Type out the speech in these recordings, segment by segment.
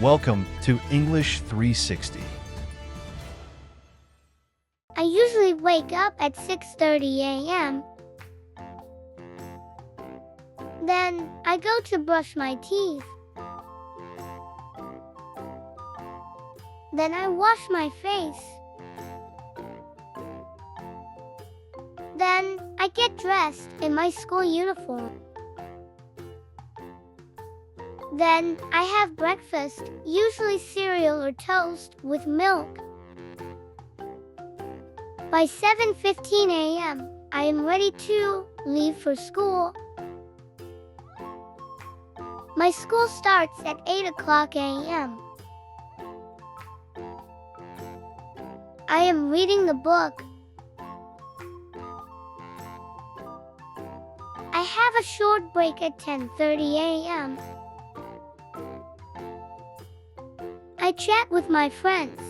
Welcome to English 360. I usually wake up at 6:30 a.m. Then I go to brush my teeth. Then I wash my face. Then I get dressed in my school uniform. Then I have breakfast, usually cereal or toast with milk. By 7:15 a.m., I am ready to leave for school. My school starts at 8 o'clock a.m. I am reading the book. I have a short break at 10:30 a.m. I chat with my friends.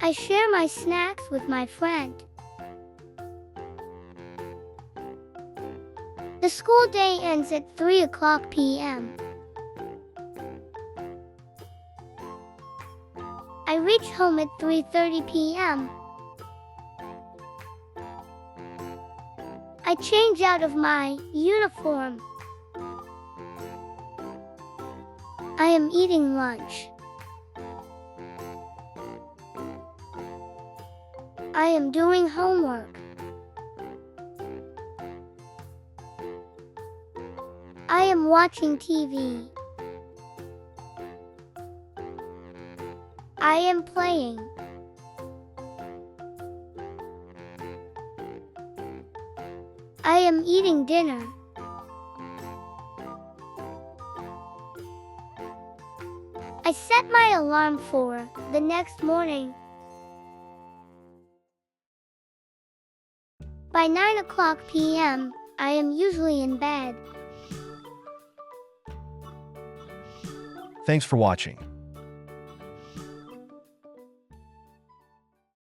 I share my snacks with my friend. The school day ends at 3 o'clock p.m. I reach home at 3:30 p.m. I change out of my uniform. I am eating lunch. I am doing homework. I am watching TV. I am playing. I am eating dinner. I set my alarm for the next morning. By 9 o'clock p.m., I am usually in bed. Thanks for watching.